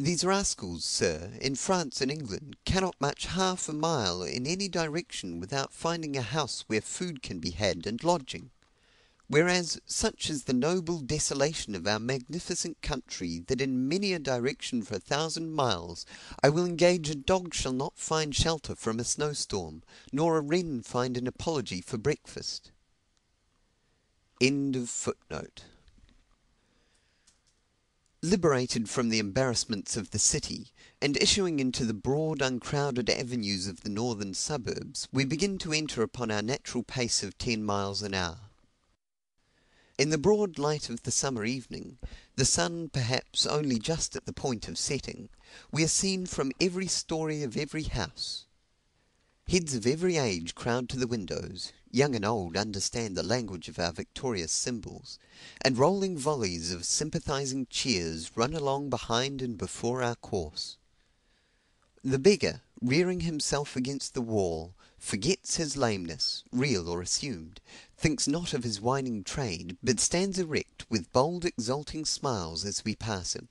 These rascals, sir, in France and England, cannot march half a mile in any direction without finding a house where food can be had and lodging. Whereas such is the noble desolation of our magnificent country, that in many a direction for 1,000 miles, I will engage a dog shall not find shelter from a snowstorm, nor a wren find an apology for breakfast. End of footnote. Liberated from the embarrassments of the city, and issuing into the broad uncrowded avenues of the northern suburbs, we begin to enter upon our natural pace of 10 miles an hour. In the broad light of the summer evening, the sun perhaps only just at the point of setting, we are seen from every story of every house. Heads of every age crowd to the windows, young and old understand the language of our victorious symbols, and rolling volleys of sympathizing cheers run along behind and before our course. The beggar, rearing himself against the wall, forgets his lameness, real or assumed, thinks not of his whining trade, but stands erect with bold exulting smiles as we pass him.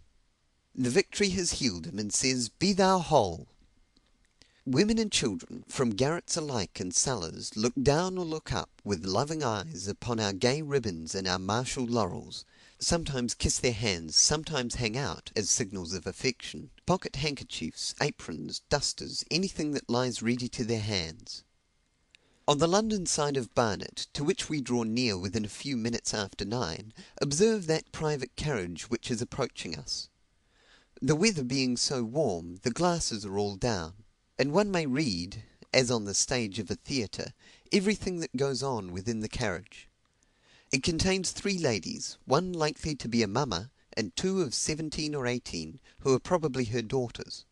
The victory has healed him, and says, "Be thou whole." Women and children, from garrets alike and cellars, look down or look up with loving eyes upon our gay ribbons and our martial laurels, sometimes kiss their hands, sometimes hang out, as signals of affection, pocket handkerchiefs, aprons, dusters, anything that lies ready to their hands. On the London side of Barnet, to which we draw near within a few minutes after 9, observe that private carriage which is approaching us. The weather being so warm, the glasses are all down, and one may read, as on the stage of a theatre, everything that goes on within the carriage. It contains 3 ladies, one likely to be a mamma, and 2 of 17 or 18, who are probably her daughters.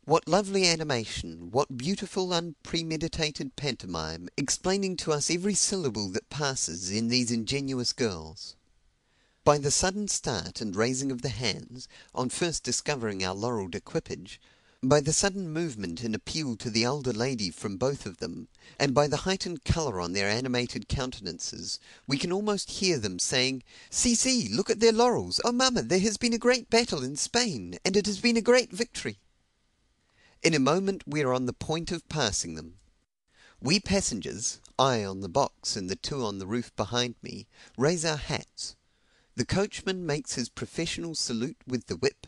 What lovely animation, what beautiful unpremeditated pantomime, explaining to us every syllable that passes in these ingenuous girls! By the sudden start and raising of the hands, on first discovering our laurelled equipage, by the sudden movement and appeal to the elder lady from both of them, and by the heightened colour on their animated countenances, we can almost hear them saying, "See, see, look at their laurels! Oh, mamma, there has been a great battle in Spain, and it has been a great victory!" In a moment we are on the point of passing them. We passengers, I on the box and the 2 on the roof behind me, raise our hats. The coachman makes his professional salute with the whip.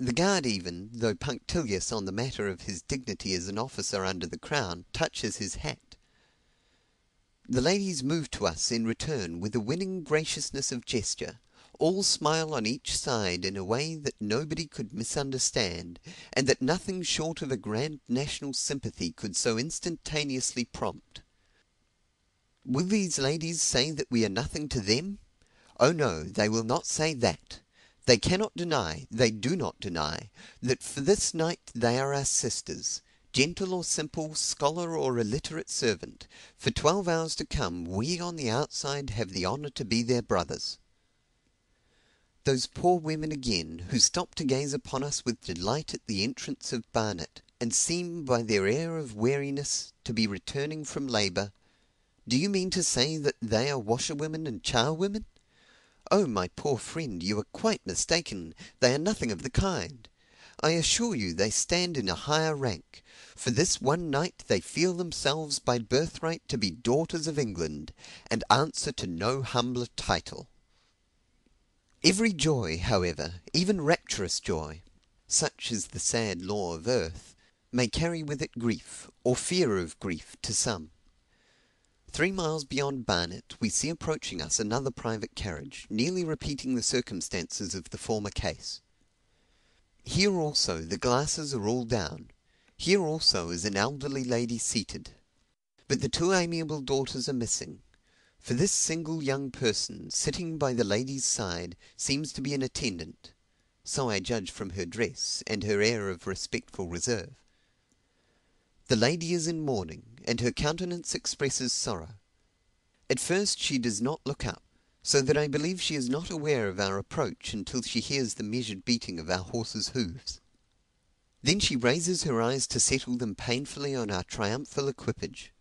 The guard even, though punctilious on the matter of his dignity as an officer under the crown, touches his hat. The ladies move to us in return with a winning graciousness of gesture. All smile on each side in a way that nobody could misunderstand, and that nothing short of a grand national sympathy could so instantaneously prompt. Will these ladies say that we are nothing to them? Oh no, they will not say that. They cannot deny, they do not deny, that for this night they are our sisters, gentle or simple, scholar or illiterate servant. For 12 hours to come, we on the outside have the honour to be their brothers. Those poor women again, who stop to gaze upon us with delight at the entrance of Barnet, and seem by their air of weariness to be returning from labour, do you mean to say that they are washerwomen and charwomen? Oh, my poor friend, you are quite mistaken. They are nothing of the kind. I assure you they stand in a higher rank. For this one night they feel themselves by birthright to be daughters of England, and answer to no humbler title. Every joy, however, even rapturous joy, such is the sad law of earth, may carry with it grief, or fear of grief, to some. 3 miles beyond Barnet we see approaching us another private carriage, nearly repeating the circumstances of the former case. Here also the glasses are all down. Here also is an elderly lady seated. But the 2 amiable daughters are missing. For this single young person, sitting by the lady's side, seems to be an attendant. So I judge from her dress, and her air of respectful reserve. The lady is in mourning, and her countenance expresses sorrow. At first she does not look up, so that I believe she is not aware of our approach until she hears the measured beating of our horses' hoofs. Then she raises her eyes to settle them painfully on our triumphal equipage.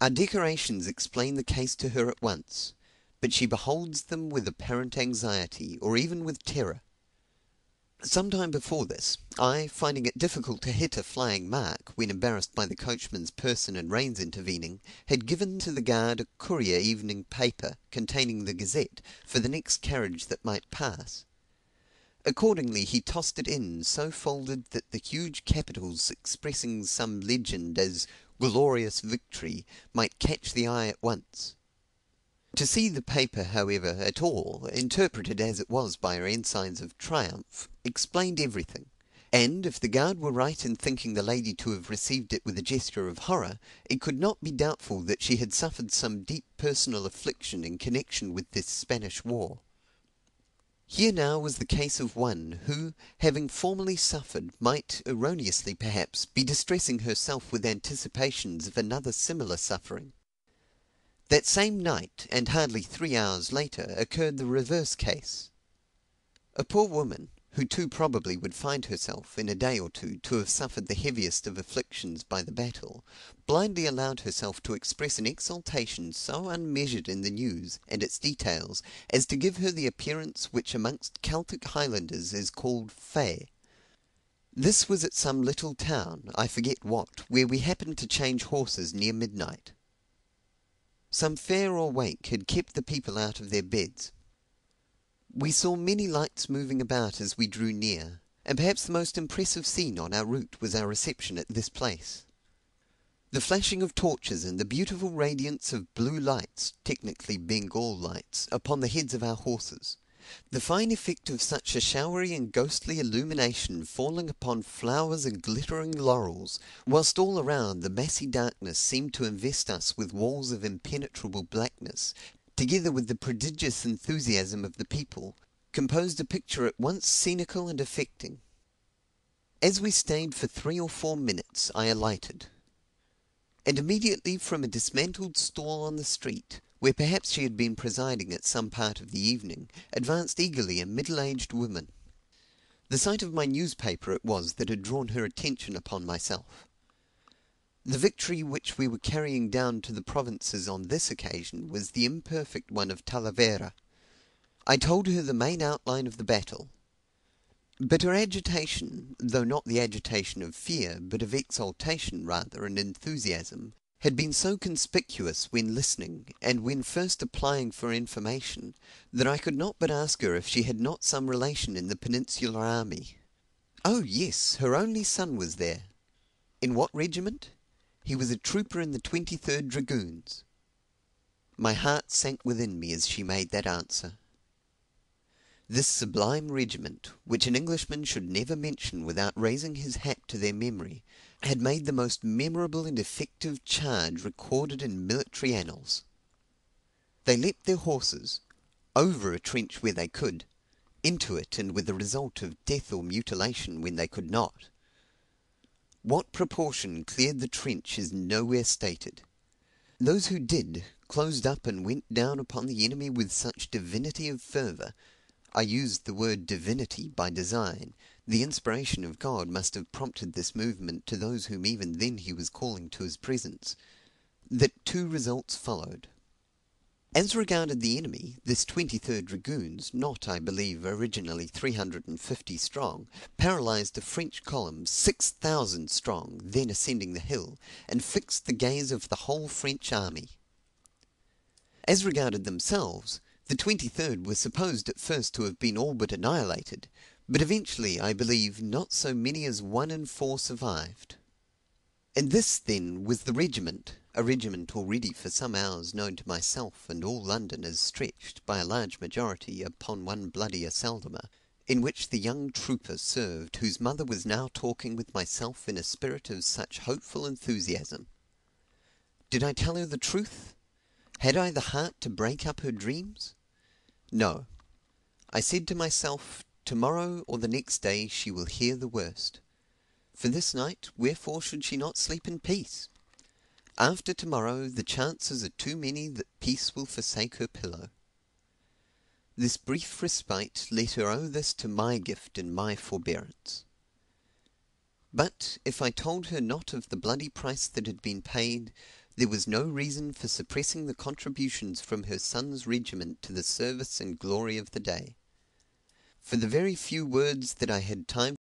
Our decorations explain the case to her at once, but she beholds them with apparent anxiety, or even with terror. Some time before this, I, finding it difficult to hit a flying mark, when embarrassed by the coachman's person and reins intervening, had given to the guard a courier evening paper, containing the Gazette, for the next carriage that might pass. Accordingly he tossed it in, so folded that the huge capitals expressing some legend as "Glorious Victory" might catch the eye at once. To see the paper, however, at all, interpreted as it was by our ensigns of triumph, explained everything; and, if the guard were right in thinking the lady to have received it with a gesture of horror, it could not be doubtful that she had suffered some deep personal affliction in connection with this Spanish war. Here now was the case of one, who, having formerly suffered, might, erroneously perhaps, be distressing herself with anticipations of another similar suffering. That same night, and hardly 3 hours later, occurred the reverse case. A poor woman, who too probably would find herself, in a day or two, to have suffered the heaviest of afflictions by the battle, blindly allowed herself to express an exultation so unmeasured in the news and its details as to give her the appearance which amongst Celtic Highlanders is called fey. This was at some little town, I forget what, where we happened to change horses near midnight. Some fair or wake had kept the people out of their beds. We saw many lights moving about as we drew near, and perhaps the most impressive scene on our route was our reception at this place. The flashing of torches and the beautiful radiance of blue lights, technically Bengal lights, upon the heads of our horses. The fine effect of such a showery and ghostly illumination falling upon flowers and glittering laurels, whilst all around the massy darkness seemed to invest us with walls of impenetrable blackness, together with the prodigious enthusiasm of the people, composed a picture at once scenical and affecting. As we stayed for 3 or 4 minutes, I alighted, and immediately from a dismantled stall on the street, where perhaps she had been presiding at some part of the evening, advanced eagerly a middle-aged woman. The sight of my newspaper it was that had drawn her attention upon myself. The victory which we were carrying down to the provinces on this occasion was the imperfect one of Talavera. I told her the main outline of the battle. But her agitation, though not the agitation of fear, but of exultation rather and enthusiasm, had been so conspicuous when listening, and when first applying for information, that I could not but ask her if she had not some relation in the Peninsular army. Oh yes, her only son was there. In what regiment? He was a trooper in the 23rd Dragoons. My heart sank within me as she made that answer. This sublime regiment, which an Englishman should never mention without raising his hat to their memory, had made the most memorable and effective charge recorded in military annals. They leapt their horses, over a trench where they could, into it and with the result of death or mutilation when they could not. What proportion cleared the trench is nowhere stated. Those who did, closed up and went down upon the enemy with such divinity of fervour. I used the word divinity by design. The inspiration of God must have prompted this movement to those whom even then he was calling to his presence, that 2 results followed. As regarded the enemy, this 23rd Dragoons, not, I believe, originally 350 strong, paralysed a French column 6,000 strong, then ascending the hill, and fixed the gaze of the whole French army. As regarded themselves, the 23rd were supposed at first to have been all but annihilated, but eventually, I believe, not so many as 1 in 4 survived. And this, then, was the regiment, a regiment already for some hours known to myself and all London as stretched, by a large majority, upon one bloody Aceldamer, in which the young trooper served whose mother was now talking with myself in a spirit of such hopeful enthusiasm. Did I tell her the truth? Had I the heart to break up her dreams? No. I said to myself, tomorrow or the next day she will hear the worst. For this night, wherefore should she not sleep in peace? After tomorrow, the chances are too many that peace will forsake her pillow. This brief respite let her owe this to my gift and my forbearance. But, if I told her not of the bloody price that had been paid, there was no reason for suppressing the contributions from her son's regiment to the service and glory of the day. For the very few words that I had time